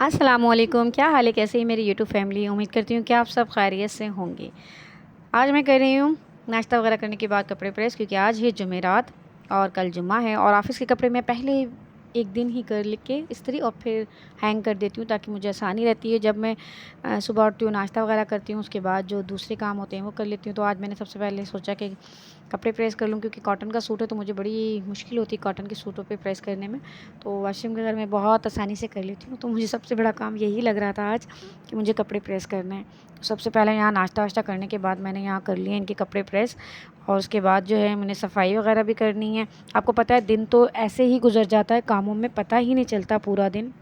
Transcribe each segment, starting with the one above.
अस्सलामुअलैकुम, क्या हाल है, कैसे है मेरी यूट्यूब फैमिली। उम्मीद करती हूँ कि आप सब खैरियत से होंगे। आज मैं कर रही हूँ नाश्ता वगैरह करने के बाद कपड़े प्रेस, क्योंकि आज है जुमेरात और कल जुम्मा है। और ऑफ़िस के कपड़े मैं पहले एक दिन ही कर के इस्त्री और फिर हैंग कर देती हूँ, ताकि मुझे आसानी रहती है। जब मैं सुबह उठती हूँ, नाश्ता वगैरह करती हूँ, उसके बाद जो दूसरे काम होते हैं वो कर लेती हूँ। तो आज मैंने सबसे पहले सोचा कि कपड़े प्रेस कर लूँ, क्योंकि कॉटन का सूट है तो मुझे बड़ी मुश्किल होती है कॉटन के सूटों पे प्रेस करने में। तो वॉशिंग वगैरह मैं बहुत आसानी से कर लेती हूँ। तो मुझे सबसे बड़ा काम यही लग रहा था आज, कि मुझे कपड़े प्रेस करने हैं। तो सबसे पहले यहाँ नाश्ता वाश्ता करने के बाद मैंने यहाँ कर लिए इनके कपड़े प्रेस। और उसके बाद जो है मैंने सफाई वगैरह भी करनी है। आपको पता है दिन तो ऐसे ही गुजर जाता है, कामों में पता ही नहीं चलता पूरा दिन।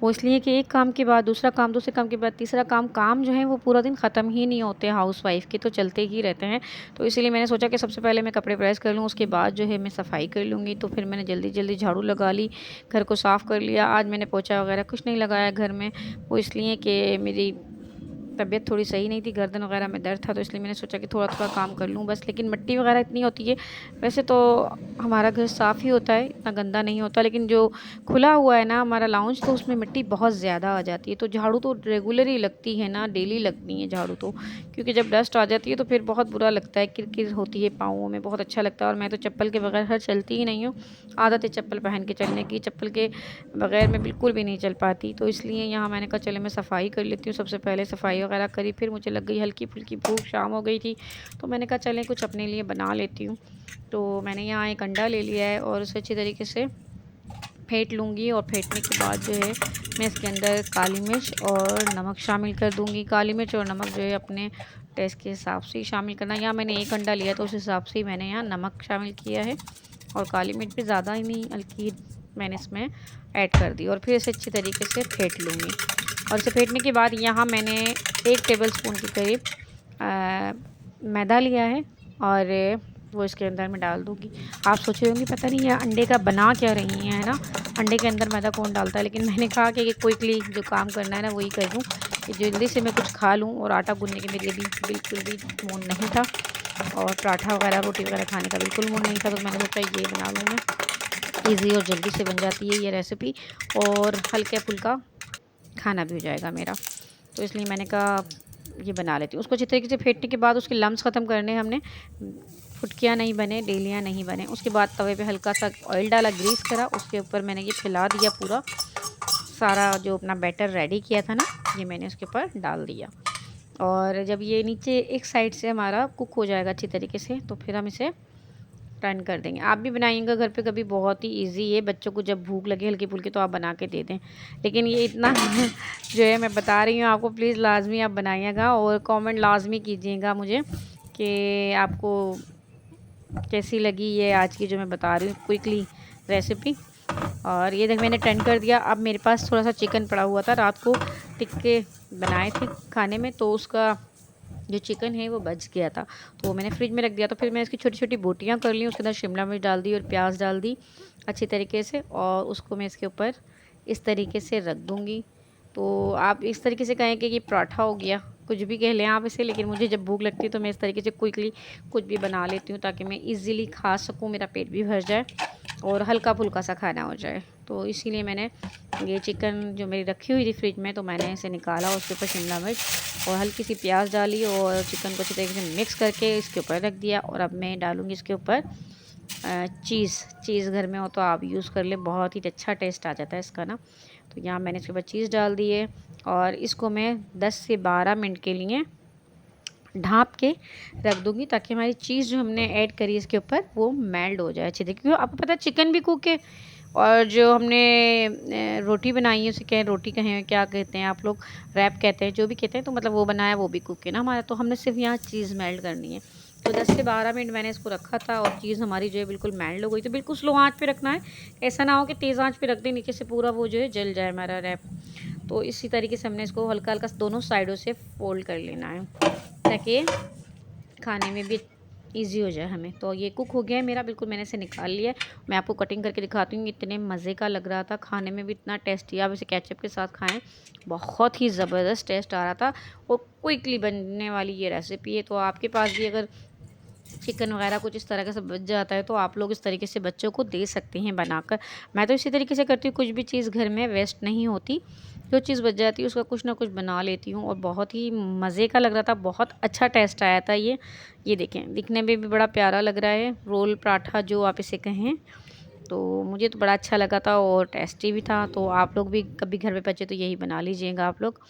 वो इसलिए कि एक काम के बाद दूसरा काम, दूसरे काम के बाद तीसरा काम, काम जो है वो पूरा दिन ख़त्म ही नहीं होते। हाउसवाइफ़ के तो चलते ही रहते हैं। तो इसीलिए मैंने सोचा कि सबसे पहले मैं कपड़े प्रेस कर लूँ, उसके बाद जो है मैं सफाई कर लूँगी। तो फिर मैंने जल्दी जल्दी झाड़ू लगा ली, घर को साफ़ कर लिया। आज मैंने पोछा वगैरह कुछ नहीं लगाया घर में, वो इसलिए कि मेरी तबीयत थोड़ी सही नहीं थी, गर्दन वगैरह में दर्द था। तो इसलिए मैंने सोचा कि थोड़ा-थोड़ा काम कर लूँ बस। लेकिन मिट्टी वगैरह इतनी होती है, वैसे तो हमारा घर साफ़ ही होता है, इतना गंदा नहीं होता। लेकिन जो खुला हुआ है ना हमारा लाउंज, तो उसमें मिट्टी बहुत ज़्यादा आ जाती है। तो झाड़ू तो रेगुलर ही लगती है ना, डेली लगती है झाड़ू तो। क्योंकि जब डस्ट आ जाती है तो फिर बहुत बुरा लगता है, किर-किर होती है पाँवों में, बहुत अच्छा लगता है। और मैं तो चप्पल के बगैर चलती ही नहीं हूँ। आदत है चप्पल पहन के चलने की, चप्पल के बगैर मैं बिल्कुल भी नहीं चल पाती। तो इसलिए यहाँ मैंने कहा चले मैं सफाई कर लेती हूँ। सबसे पहले सफाई वगैरह करी, फिर मुझे लग गई हल्की-फुल्की भूख, शाम हो गई थी। तो मैंने कहा चलें कुछ अपने लिए बना लेती हूँ। तो मैंने यहाँ एक अंडा ले लिया है और उसे अच्छी तरीके से फेंट लूँगी। और फेंटने के बाद जो है मैं इसके अंदर काली मिर्च और नमक शामिल कर दूँगी। काली मिर्च और नमक जो है अपने टेस्ट के हिसाब से ही शामिल करना। यहाँ मैंने एक अंडा लिया तो उस हिसाब से ही मैंने यहाँ नमक शामिल किया है। और काली मिर्च भी ज़्यादा ही नहीं, हल्की मैंने इसमें ऐड कर दी। और फिर इसे अच्छी तरीके से फेंट लूँगी। और इसे फेंटने के बाद यहाँ मैंने 1 टेबलस्पून के करीब मैदा लिया है और वो इसके अंदर मैं डाल दूँगी। आप सोच रहे होंगे पता नहीं ये अंडे का बना क्या रही हैं, है ना? अंडे के अंदर मैदा कौन डालता है? लेकिन मैंने कहा कि क्विकली जो काम करना है ना वही कर दूँ, कि जल्दी से मैं कुछ खा लूँ। और आटा गूँथने के मेरे भी बिल्कुल भी मूड नहीं था, और पराठा वगैरह, रोटी वगैरह खाने का बिल्कुल मूड नहीं था। तो मैंने सोचा ये बना लूँ मैं, ईज़ी और जल्दी से बन जाती है ये रेसिपी, और हल्का-फुल्का खाना भी हो जाएगा मेरा। तो इसलिए मैंने कहा ये बना लेती हूँ। उसको अच्छी तरीके से फेंटने के बाद उसके लम्स ख़त्म करने हमने, फुटकियाँ नहीं बने, डेलियाँ नहीं बने। उसके बाद तवे पे हल्का सा ऑयल डाला, ग्रीस करा, उसके ऊपर मैंने ये फैला दिया पूरा सारा जो अपना बैटर रेडी किया था ना, ये मैंने उसके ऊपर डाल दिया। और जब ये नीचे एक साइड से हमारा कुक हो जाएगा अच्छी तरीके से, तो फिर हम इसे टर्न कर देंगे। आप भी बनाइएगा घर पे कभी, बहुत ही ईज़ी है। बच्चों को जब भूख लगे हल्की-फुल्की तो आप बना के दे दें। लेकिन ये इतना जो है मैं बता रही हूँ आपको, प्लीज़ लाज़मी आप बनाइएगा और कमेंट लाज़मी कीजिएगा मुझे कि आपको कैसी लगी ये आज की जो मैं बता रही हूँ क्विकली रेसिपी। और ये देख मैंने टर्न कर दिया। अब मेरे पास थोड़ा-सा चिकन पड़ा हुआ था, रात को टिक्के बनाए थे खाने में, तो उसका जो चिकन है वो बच गया था, तो वो मैंने फ्रिज में रख दिया। तो फिर मैं इसकी छोटी-छोटी बोटियाँ कर ली, उसके अंदर शिमला मिर्च डाल दी और प्याज डाल दी अच्छी तरीके से, और उसको मैं इसके ऊपर इस तरीके से रख दूँगी। तो आप इस तरीके से कहें कि ये पराठा हो गया, कुछ भी कह लें आप इसे। लेकिन मुझे जब भूख लगती है तो मैं इस तरीके से क्विकली कुछ भी बना लेती हूँ, ताकि मैं ईज़िली खा सकूँ, मेरा पेट भी भर जाए और हल्का-फुल्का सा खाना हो जाए। तो इसीलिए मैंने ये चिकन जो मेरी रखी हुई थी फ्रिज में, तो मैंने इसे निकाला, उसके ऊपर शिमला मिर्च और हल्की सी प्याज डाली और चिकन को अच्छी तरीके से मिक्स करके इसके ऊपर रख दिया। और अब मैं डालूँगी इसके ऊपर चीज़ घर में हो तो आप यूज़ कर लें, बहुत ही अच्छा टेस्ट आ जाता है इसका ना। तो यहाँ मैंने इसके ऊपर चीज़ डाल दी है और इसको मैं 10 से 12 मिनट के लिए ढाँप के रख दूँगी, ताकि हमारी चीज़ जो हमने ऐड करी है इसके ऊपर वो मेल्ट हो जाए अच्छे से। क्योंकि आपको पता है चिकन भी कुक है, और जो हमने रोटी बनाई है उसे क्या रोटी कहें, क्या कहते हैं आप लोग, रैप कहते हैं, जो भी कहते हैं, तो मतलब वो बनाया वो भी कुक है ना हमारा। तो हमने सिर्फ यहाँ चीज़ मेल्ट करनी है। तो 10 से 12 मिनट मैंने इसको रखा था और चीज़ हमारी जो है बिल्कुल मेल्ट हो गई। तो बिल्कुल स्लो आँच पे रखना है, ऐसा ना हो कि तेज़ आँच पे रख दें, नीचे से पूरा वो जो है जल जाए हमारा रैप। तो इसी तरीके से हमने इसको हल्का-हल्का दोनों साइडों से फ़ोल्ड कर लेना है, ताकि खाने में भी ईज़ी हो जाए हमें। तो ये कुक हो गया है मेरा, बिल्कुल मैंने इसे निकाल लिया है। मैं आपको कटिंग करके दिखाती हूँ, इतने मज़े का लग रहा था, खाने में भी इतना टेस्टी। आप इसे केचप के साथ खाएँ, बहुत ही ज़बरदस्त टेस्ट आ रहा था। और क्विकली बनने वाली ये रेसिपी है, तो आपके पास भी अगर चिकन वगैरह कुछ इस तरह का सब बच जाता है, तो आप लोग इस तरीके से बच्चों को दे सकते हैं बनाकर। मैं तो इसी तरीके से करती हूँ, कुछ भी चीज़ घर में वेस्ट नहीं होती। जो चीज़ बच जाती है उसका कुछ ना कुछ बना लेती हूँ, और बहुत ही मज़े का लग रहा था, बहुत अच्छा टेस्ट आया था ये। ये देखें, दिखने में भी बड़ा प्यारा लग रहा है, रोल पराठा जो आप इसे कहें। तो मुझे तो बड़ा अच्छा लगा था और टेस्टी भी था। तो आप लोग भी कभी घर पे बचे तो यही बना लीजिएगा आप लोग।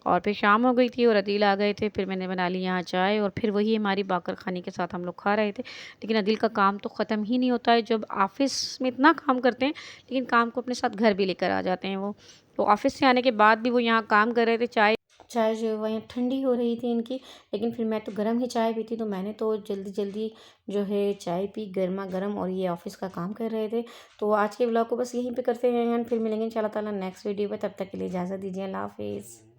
और फिर शाम हो गई थी और अदील आ गए थे, फिर मैंने बना ली यहाँ चाय, और फिर वही हमारी बाकर खाने के साथ हम लोग खा रहे थे। लेकिन अदील का काम तो ख़त्म ही नहीं होता है, जब ऑफ़िस में इतना काम करते हैं लेकिन काम को अपने साथ घर भी लेकर आ जाते हैं वो। तो ऑफ़िस से आने के बाद भी वो यहाँ काम कर रहे थे। चाय चाय जो है वहीं ठंडी हो रही थी इनकी, लेकिन फिर मैं तो गर्म ही चाय पीती, तो मैंने तो जल्दी जल्दी जो है चाय पी गर्मा गर्म, और ये ऑफिस का काम कर रहे थे। तो आज के ब्लॉग को बस यहीं पे करते हैं, फिर मिलेंगे इंशाल्लाह ताला नेक्स्ट वीडियो पे। तब तक के लिए इजाज़त दीजिए, अल्लाह हाफिज़।